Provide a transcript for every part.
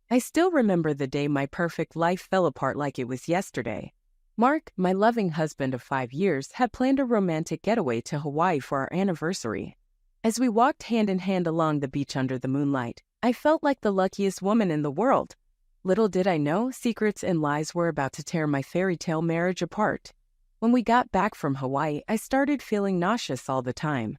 I still remember the day my perfect life fell apart like it was yesterday. Mark, my loving husband of 5 years, had planned a romantic getaway to Hawaii for our anniversary. As we walked hand in hand along the beach under the moonlight, I felt like the luckiest woman in the world. Little did I know, secrets and lies were about to tear my fairy tale marriage apart. When we got back from Hawaii, I started feeling nauseous all the time.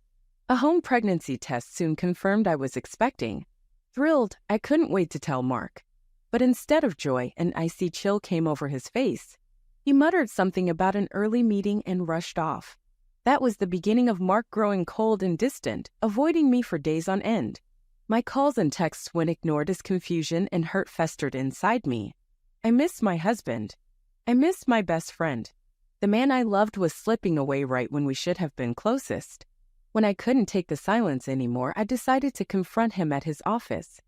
A home pregnancy test soon confirmed I was expecting. Thrilled, I couldn't wait to tell Mark. But instead of joy, an icy chill came over his face. He muttered something about an early meeting and rushed off. That was the beginning of Mark growing cold and distant, avoiding me for days on end. My calls and texts went ignored as confusion and hurt festered inside me. I missed my husband. I missed my best friend. The man I loved was slipping away right when we should have been closest. When I couldn't take the silence anymore, I decided to confront him at his office.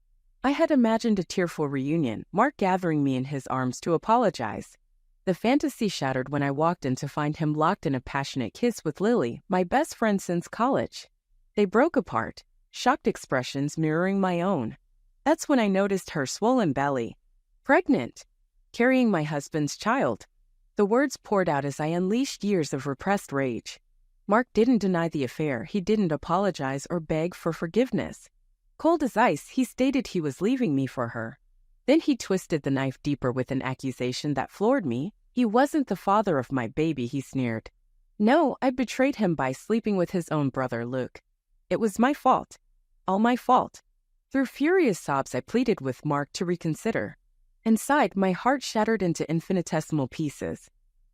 I had imagined a tearful reunion, Mark gathering me in his arms to apologize. The fantasy shattered when I walked in to find him locked in a passionate kiss with Lily, my best friend since college. They broke apart, shocked expressions mirroring my own. That's when I noticed her swollen belly. Pregnant. Carrying my husband's child. The words poured out as I unleashed years of repressed rage. Mark didn't deny the affair, he didn't apologize or beg for forgiveness. Cold as ice, he stated he was leaving me for her. Then he twisted the knife deeper with an accusation that floored me. He wasn't the father of my baby, he sneered. No, I betrayed him by sleeping with his own brother, Luke. It was my fault. All my fault. Through furious sobs, I pleaded with Mark to reconsider. Inside, my heart shattered into infinitesimal pieces.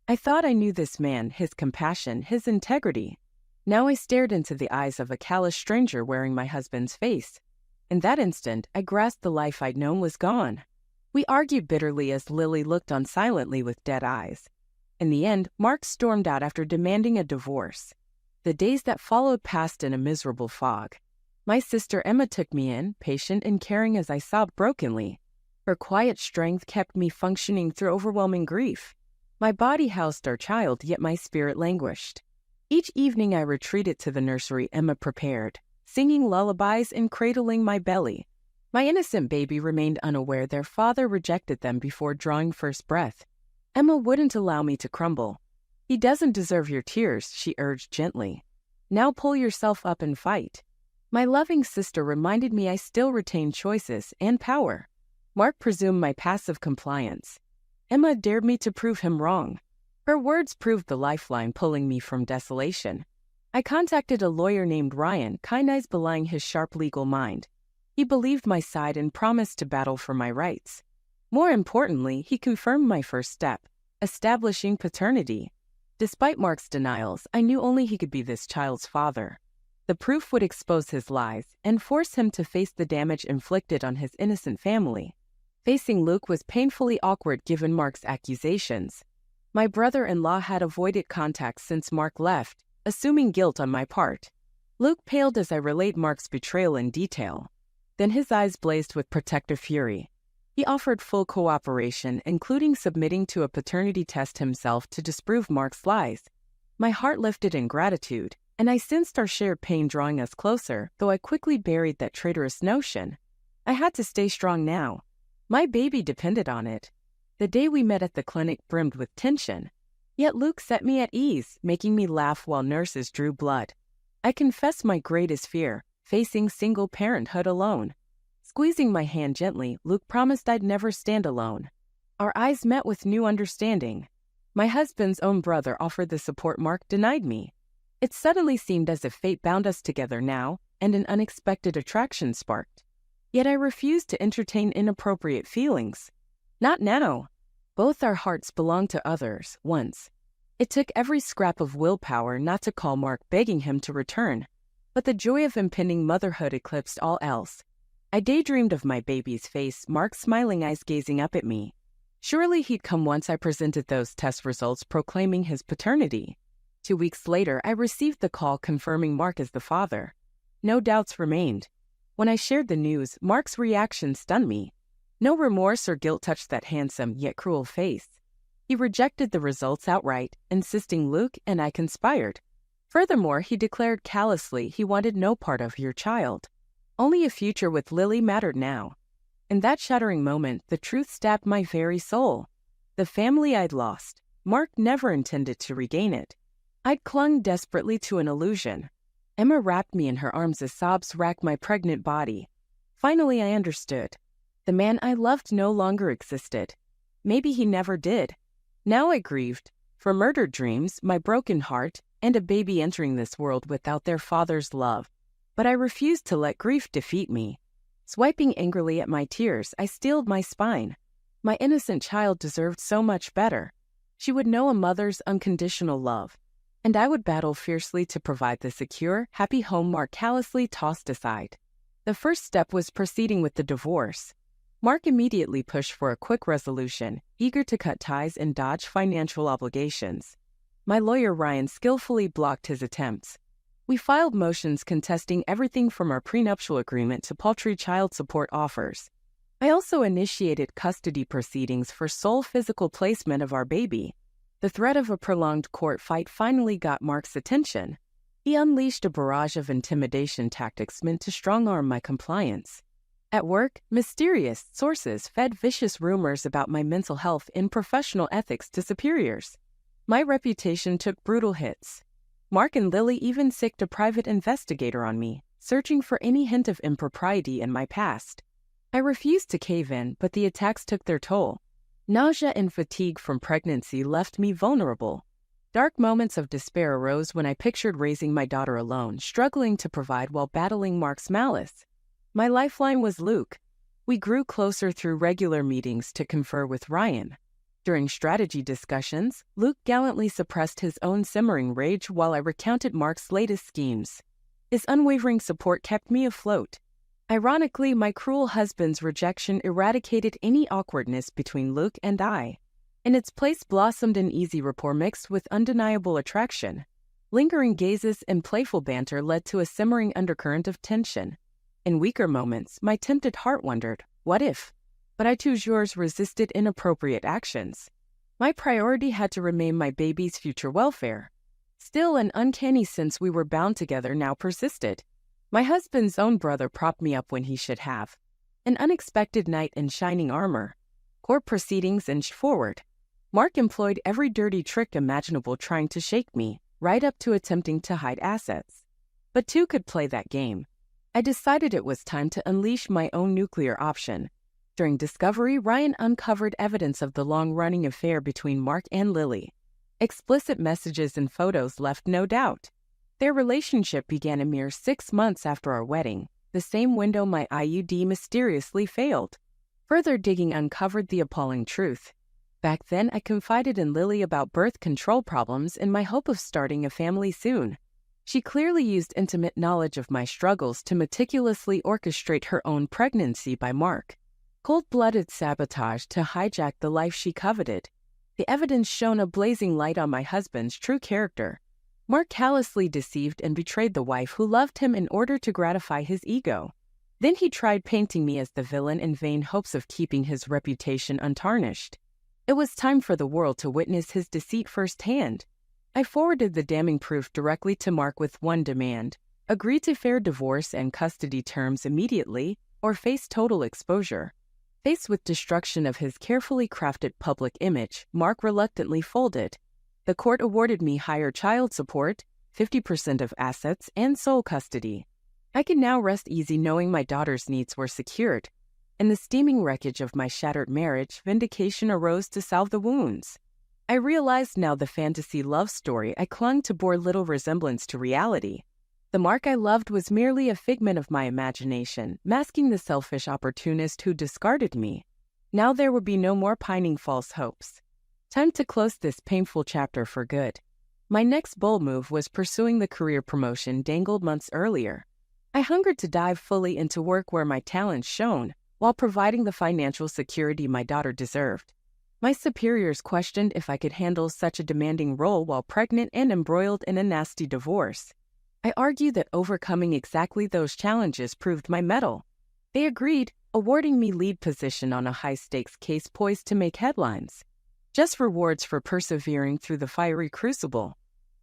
I thought I knew this man, his compassion, his integrity. Now I stared into the eyes of a callous stranger wearing my husband's face. In that instant, I grasped the life I'd known was gone. We argued bitterly as Lily looked on silently with dead eyes. In the end, Mark stormed out after demanding a divorce. The days that followed passed in a miserable fog. My sister Emma took me in, patient and caring as I sobbed brokenly. Her quiet strength kept me functioning through overwhelming grief. My body housed our child, yet my spirit languished. Each evening I retreated to the nursery Emma prepared, singing lullabies and cradling my belly. My innocent baby remained unaware their father rejected them before drawing first breath. Emma wouldn't allow me to crumble. He doesn't deserve your tears, she urged gently. Now pull yourself up and fight. My loving sister reminded me I still retained choices and power. Mark presumed my passive compliance. Emma dared me to prove him wrong. Her words proved the lifeline pulling me from desolation. I contacted a lawyer named Ryan, kind eyes belying his sharp legal mind. He believed my side and promised to battle for my rights. More importantly, he confirmed my first step, establishing paternity. Despite Mark's denials, I knew only he could be this child's father. The proof would expose his lies and force him to face the damage inflicted on his innocent family. Facing Luke was painfully awkward given Mark's accusations. My brother-in-law had avoided contact since Mark left, assuming guilt on my part. Luke paled as I relayed Mark's betrayal in detail. Then his eyes blazed with protective fury. He offered full cooperation, including submitting to a paternity test himself to disprove Mark's lies. My heart lifted in gratitude, and I sensed our shared pain drawing us closer, though I quickly buried that traitorous notion. I had to stay strong now. My baby depended on it. The day we met at the clinic brimmed with tension. Yet Luke set me at ease, making me laugh while nurses drew blood. I confessed my greatest fear, facing single parenthood alone. Squeezing my hand gently, Luke promised I'd never stand alone. Our eyes met with new understanding. My husband's own brother offered the support Mark denied me. It suddenly seemed as if fate bound us together now, and an unexpected attraction sparked. Yet I refused to entertain inappropriate feelings. Not now. Both our hearts belonged to others, once. It took every scrap of willpower not to call Mark, begging him to return. But the joy of impending motherhood eclipsed all else. I daydreamed of my baby's face, Mark's smiling eyes gazing up at me. Surely he'd come once I presented those test results proclaiming his paternity. 2 weeks later, I received the call confirming Mark as the father. No doubts remained. When I shared the news, Mark's reaction stunned me. No remorse or guilt touched that handsome yet cruel face. He rejected the results outright, insisting Luke and I conspired. Furthermore, he declared callously he wanted no part of your child. Only a future with Lily mattered now. In that shattering moment, the truth stabbed my very soul. The family I'd lost, Mark never intended to regain it. I'd clung desperately to an illusion. Emma wrapped me in her arms as sobs racked my pregnant body. Finally, I understood. The man I loved no longer existed. Maybe he never did. Now I grieved, for murdered dreams, my broken heart, and a baby entering this world without their father's love. But I refused to let grief defeat me. Swiping angrily at my tears, I steeled my spine. My innocent child deserved so much better. She would know a mother's unconditional love, and I would battle fiercely to provide the secure, happy home Mark callously tossed aside. The first step was proceeding with the divorce. Mark immediately pushed for a quick resolution, eager to cut ties and dodge financial obligations. My lawyer Ryan skillfully blocked his attempts. We filed motions contesting everything from our prenuptial agreement to paltry child support offers. I also initiated custody proceedings for sole physical placement of our baby. The threat of a prolonged court fight finally got Mark's attention. He unleashed a barrage of intimidation tactics meant to strong-arm my compliance. At work, mysterious sources fed vicious rumors about my mental health and professional ethics to superiors. My reputation took brutal hits. Mark and Lily even sicked a private investigator on me, searching for any hint of impropriety in my past. I refused to cave in, but the attacks took their toll. Nausea and fatigue from pregnancy left me vulnerable. Dark moments of despair arose when I pictured raising my daughter alone, struggling to provide while battling Mark's malice. My lifeline was Luke. We grew closer through regular meetings to confer with Ryan. During strategy discussions, Luke gallantly suppressed his own simmering rage while I recounted Mark's latest schemes. His unwavering support kept me afloat. Ironically, my cruel husband's rejection eradicated any awkwardness between Luke and I. In its place blossomed an easy rapport mixed with undeniable attraction. Lingering gazes and playful banter led to a simmering undercurrent of tension. In weaker moments, my tempted heart wondered, what if? But I toujours resisted inappropriate actions. My priority had to remain my baby's future welfare. Still, an uncanny sense we were bound together now persisted. My husband's own brother propped me up when he should have. An unexpected knight in shining armor. Court proceedings inched forward. Mark employed every dirty trick imaginable trying to shake me, right up to attempting to hide assets. But two could play that game. I decided it was time to unleash my own nuclear option. During discovery, Ryan uncovered evidence of the long-running affair between Mark and Lily. Explicit messages and photos left no doubt. Their relationship began a mere 6 months after our wedding, the same window my IUD mysteriously failed. Further digging uncovered the appalling truth. Back then, I confided in Lily about birth control problems in my hope of starting a family soon. She clearly used intimate knowledge of my struggles to meticulously orchestrate her own pregnancy by Mark. Cold-blooded sabotage to hijack the life she coveted. The evidence shone a blazing light on my husband's true character. Mark callously deceived and betrayed the wife who loved him in order to gratify his ego. Then he tried painting me as the villain in vain hopes of keeping his reputation untarnished. It was time for the world to witness his deceit firsthand. I forwarded the damning proof directly to Mark with one demand: agree to fair divorce and custody terms immediately, or face total exposure. Faced with destruction of his carefully crafted public image, Mark reluctantly folded. The court awarded me higher child support, 50% of assets, and sole custody. I could now rest easy knowing my daughter's needs were secured. In the steaming wreckage of my shattered marriage, vindication arose to salve the wounds. I realized now the fantasy love story I clung to bore little resemblance to reality. The Mark I loved was merely a figment of my imagination, masking the selfish opportunist who discarded me. Now there would be no more pining false hopes. Time to close this painful chapter for good. My next bold move was pursuing the career promotion dangled months earlier. I hungered to dive fully into work where my talents shone, while providing the financial security my daughter deserved. My superiors questioned if I could handle such a demanding role while pregnant and embroiled in a nasty divorce. I argued that overcoming exactly those challenges proved my mettle. They agreed, awarding me lead position on a high-stakes case poised to make headlines. Just rewards for persevering through the fiery crucible.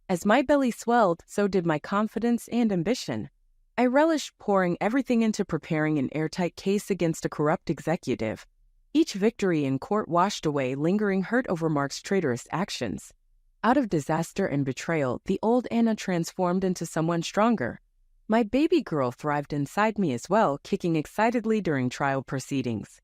As my belly swelled, so did my confidence and ambition. I relished pouring everything into preparing an airtight case against a corrupt executive. Each victory in court washed away lingering hurt over Mark's traitorous actions. Out of disaster and betrayal, the old Anna transformed into someone stronger. My baby girl thrived inside me as well, kicking excitedly during trial proceedings.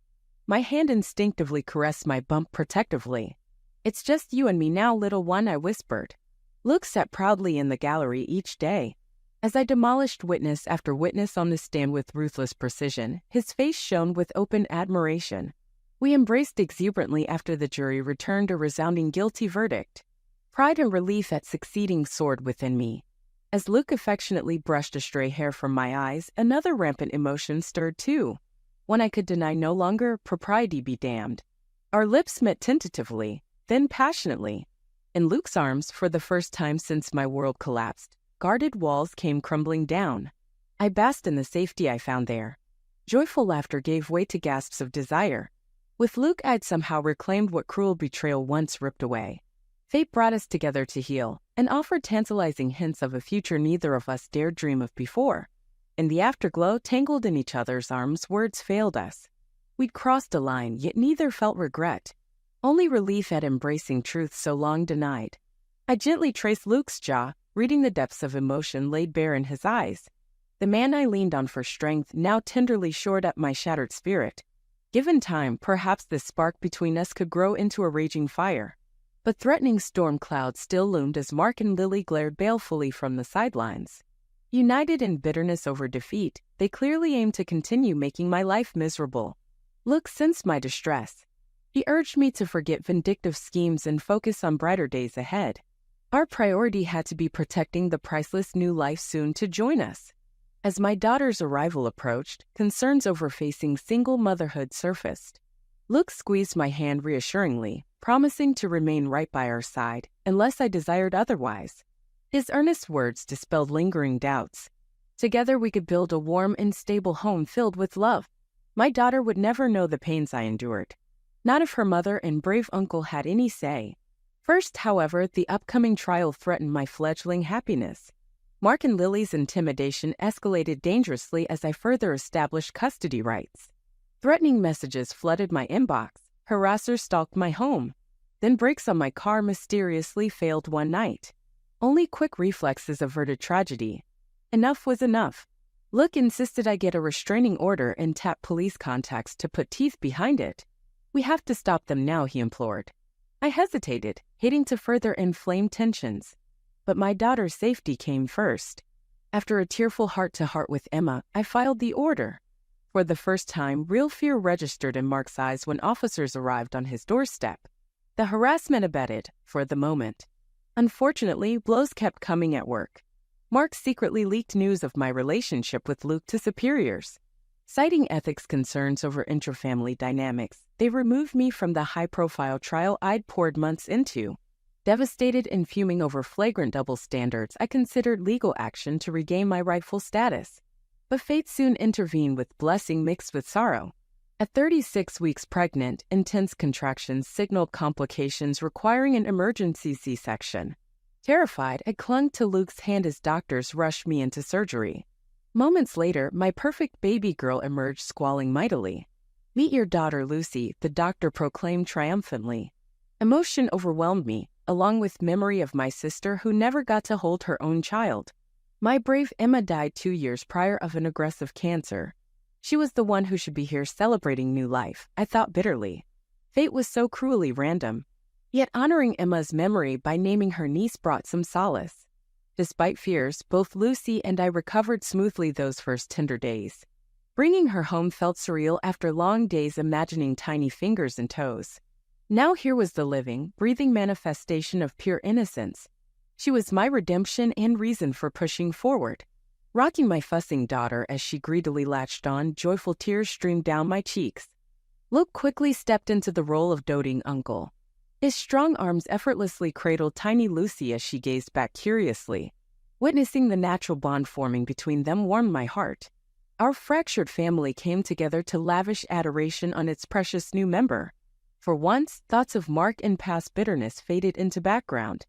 My hand instinctively caressed my bump protectively. "It's just you and me now, little one," I whispered. Luke sat proudly in the gallery each day. As I demolished witness after witness on the stand with ruthless precision, his face shone with open admiration. We embraced exuberantly after the jury returned a resounding guilty verdict. Pride and relief at succeeding soared within me. As Luke affectionately brushed a stray hair from my eyes, another rampant emotion stirred too. One I could deny no longer, propriety be damned. Our lips met tentatively, then passionately. In Luke's arms, for the first time since my world collapsed, guarded walls came crumbling down. I basked in the safety I found there. Joyful laughter gave way to gasps of desire. With Luke, I'd somehow reclaimed what cruel betrayal once ripped away. Fate brought us together to heal, and offered tantalizing hints of a future neither of us dared dream of before. In the afterglow, tangled in each other's arms, words failed us. We'd crossed a line, yet neither felt regret. Only relief at embracing truth so long denied. I gently traced Luke's jaw, reading the depths of emotion laid bare in his eyes. The man I leaned on for strength now tenderly shored up my shattered spirit. Given time, perhaps this spark between us could grow into a raging fire. But threatening storm clouds still loomed as Mark and Lily glared balefully from the sidelines. United in bitterness over defeat, they clearly aimed to continue making my life miserable. Luke sensed my distress. He urged me to forget vindictive schemes and focus on brighter days ahead. Our priority had to be protecting the priceless new life soon to join us. As my daughter's arrival approached, concerns over facing single motherhood surfaced. Luke squeezed my hand reassuringly, promising to remain right by our side, unless I desired otherwise. His earnest words dispelled lingering doubts. Together we could build a warm and stable home filled with love. My daughter would never know the pains I endured. Not if her mother and brave uncle had any say. First, however, the upcoming trial threatened my fledgling happiness. Mark and Lily's intimidation escalated dangerously as I further established custody rights. Threatening messages flooded my inbox. Harassers stalked my home. Then brakes on my car mysteriously failed one night. Only quick reflexes averted tragedy. Enough was enough. Luke insisted I get a restraining order and tap police contacts to put teeth behind it. "We have to stop them now," he implored. I hesitated, hating to further inflame tensions. But my daughter's safety came first. After a tearful heart-to-heart with Emma, I filed the order. For the first time, real fear registered in Mark's eyes when officers arrived on his doorstep. The harassment abated, for the moment. Unfortunately, blows kept coming at work. Mark secretly leaked news of my relationship with Luke to superiors. Citing ethics concerns over intrafamily dynamics, they removed me from the high-profile trial I'd poured months into. Devastated and fuming over flagrant double standards, I considered legal action to regain my rightful status. But fate soon intervened with blessing mixed with sorrow. At 36 weeks pregnant, intense contractions signaled complications requiring an emergency C-section. Terrified, I clung to Luke's hand as doctors rushed me into surgery. Moments later, my perfect baby girl emerged squalling mightily. "Meet your daughter, Lucy," the doctor proclaimed triumphantly. Emotion overwhelmed me, along with memory of my sister who never got to hold her own child. My brave Emma died 2 years prior of an aggressive cancer. She was the one who should be here celebrating new life, I thought bitterly. Fate was so cruelly random. Yet honoring Emma's memory by naming her niece brought some solace. Despite fears, both Lucy and I recovered smoothly those first tender days. Bringing her home felt surreal after long days imagining tiny fingers and toes. Now here was the living, breathing manifestation of pure innocence. She was my redemption and reason for pushing forward. Rocking my fussing daughter as she greedily latched on, joyful tears streamed down my cheeks. Luke quickly stepped into the role of doting uncle. His strong arms effortlessly cradled tiny Lucy as she gazed back curiously. Witnessing the natural bond forming between them warmed my heart. Our fractured family came together to lavish adoration on its precious new member. For once, thoughts of Mark and past bitterness faded into background,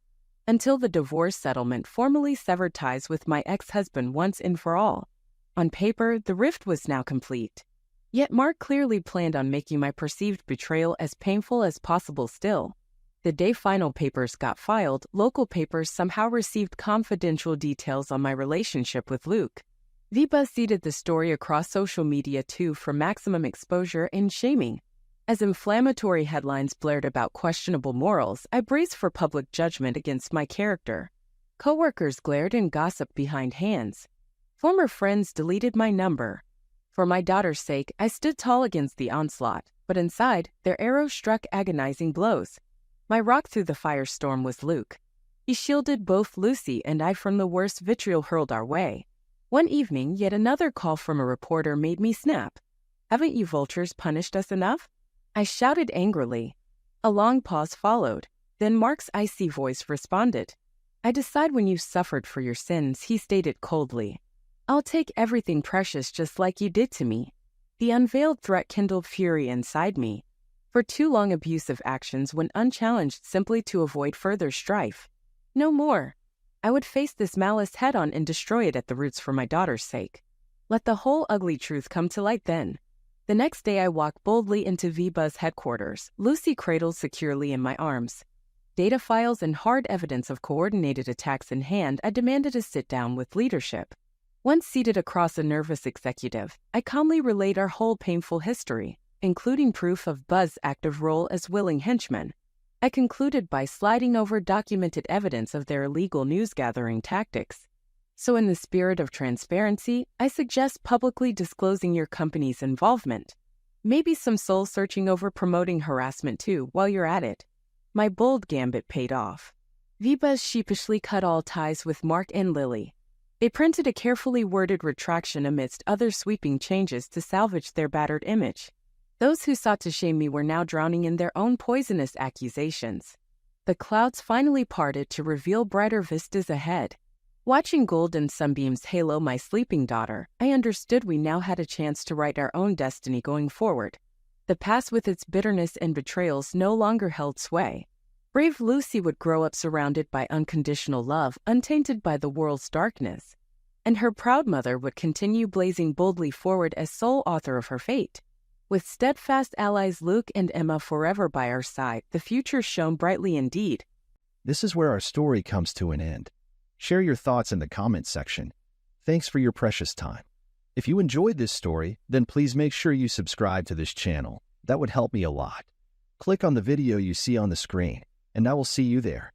until the divorce settlement formally severed ties with my ex-husband once and for all. On paper, the rift was now complete. Yet Mark clearly planned on making my perceived betrayal as painful as possible still. The day final papers got filed, local papers somehow received confidential details on my relationship with Luke. Viva seeded the story across social media too for maximum exposure and shaming. As inflammatory headlines blared about questionable morals, I braced for public judgment against my character. Coworkers glared and gossiped behind hands. Former friends deleted my number. For my daughter's sake, I stood tall against the onslaught, but inside, their arrows struck agonizing blows. My rock through the firestorm was Luke. He shielded both Lucy and I from the worst vitriol hurled our way. One evening, yet another call from a reporter made me snap. "Haven't you vultures punished us enough?" I shouted angrily. A long pause followed. Then Mark's icy voice responded. "I decide when you suffered for your sins," he stated coldly. "I'll take everything precious just like you did to me." The unveiled threat kindled fury inside me. For too long abusive actions went unchallenged simply to avoid further strife. No more. I would face this malice head-on and destroy it at the roots for my daughter's sake. Let the whole ugly truth come to light then. The next day I walked boldly into Viva's headquarters, Lucy cradled securely in my arms. Data files and hard evidence of coordinated attacks in hand, I demanded a sit-down with leadership. Once seated across a nervous executive, I calmly relayed our whole painful history, including proof of Buzz's active role as willing henchman. I concluded by sliding over documented evidence of their illegal news-gathering tactics. So in the spirit of transparency, I suggest publicly disclosing your company's involvement. Maybe some soul-searching over promoting harassment too, while you're at it. My bold gambit paid off. Viva sheepishly cut all ties with Mark and Lily. They printed a carefully worded retraction amidst other sweeping changes to salvage their battered image. Those who sought to shame me were now drowning in their own poisonous accusations. The clouds finally parted to reveal brighter vistas ahead. Watching golden sunbeams halo my sleeping daughter, I understood we now had a chance to write our own destiny going forward. The past with its bitterness and betrayals no longer held sway. Brave Lucy would grow up surrounded by unconditional love, untainted by the world's darkness. And her proud mother would continue blazing boldly forward as sole author of her fate. With steadfast allies Luke and Emma forever by our side, the future shone brightly indeed. This is where our story comes to an end. Share your thoughts in the comments section. Thanks for your precious time. If you enjoyed this story, then please make sure you subscribe to this channel. That would help me a lot. Click on the video you see on the screen, and I will see you there.